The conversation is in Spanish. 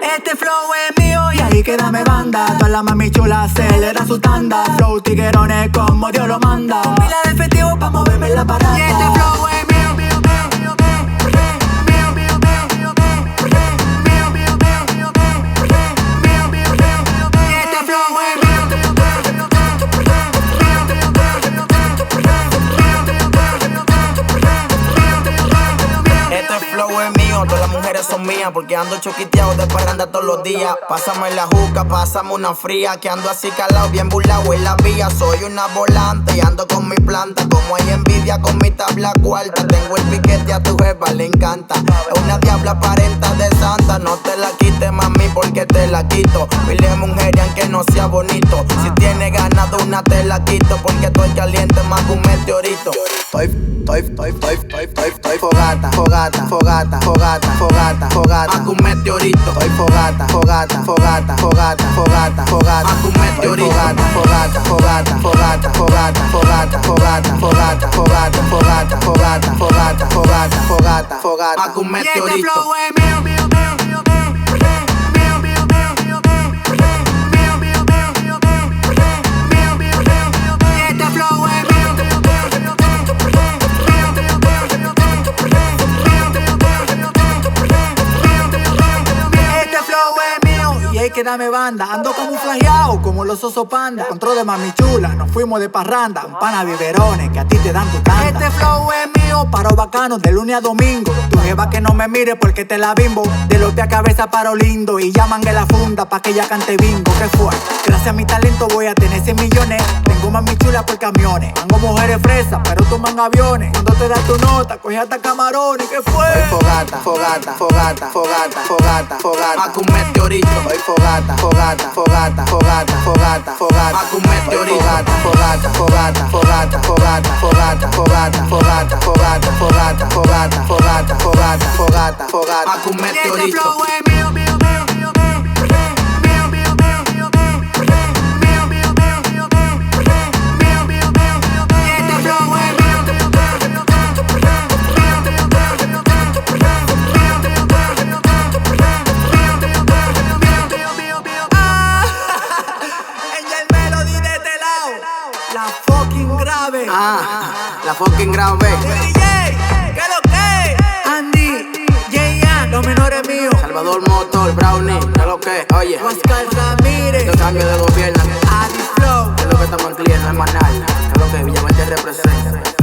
Este flow es mío y ahí que dame banda. Todas las mami chulas se le da su tanda. Flow tiguerones como Dios lo manda. Con pila de efectivo pa' moverme en la parada. Y este flow es mío. Todas las mujeres son mías porque ando choquiteado de parranda todos los días. Pásame la juca, pásame una fría, que ando así calado, bien burlado en la vía. Soy una volante y ando con mi planta. Como hay envidia con mi tabla cuarta. Tengo el piquete a tu jefa, le encanta. Es una diabla parenta de santa. No te la quites, mami, porque te la quito. Pile mujer y aunque no sea bonito. Si tienes ganas de una te la quito, porque estoy caliente más que un meteorito. Estoy fogata, fogata, fogata, fogata, fogata, fogata. Más que un meteorito. Estoy fogata, fogata, fogata, fogata, fogata, fogata. Más que un meteorito. Fogata, fogata, fogata, fogata, fogata, fogata, fogata, fogata, fogata, fogata, fogata, fogata, fogata, fogata. Más que un meteorito. Y este flow es mío. Hay que dame banda, ando camuflajeado como los osos panda. Control de mami chula, nos fuimos de parranda. Un pana biberones que a ti te dan tu tanda. Este flow es mío, paro bacano de lunes a domingo. Tu jeva que no me mire porque te la bimbo. De los pies a cabeza paro lindo y llaman en la funda pa' que ella cante bingo. ¿Qué fue? Gracias a mi talento voy a tener 100 millones. Tengo mami chula por camiones. Tengo mujeres fresas, pero toman aviones. Cuando te das tu nota, coge hasta camarones. ¿Qué fue? Fogata, fogata, fogata, fogata, fogata, fogata. Más que un meteorito. Fogata, fogata, fogata, fogata, fogata, fogata. Más que un meteorito. Fogata, fogata, fogata, fogata, fogata, fogata, fogata, fogata, fogata, fogata, fogata, fogata, fogata, fogata. Más que un meteorito. Y este flow es mío. La fucking grave. La fucking grave. DJ, ¿qué lo que? Andy, J.A., los menores míos. Salvador Motor, Brownie, ¿qué lo que? Oye, Oscar Ramírez. los cambios de gobierno. Adi Flow. Es lo que estamos en cliente, es manal. Es lo que Villaverde representa.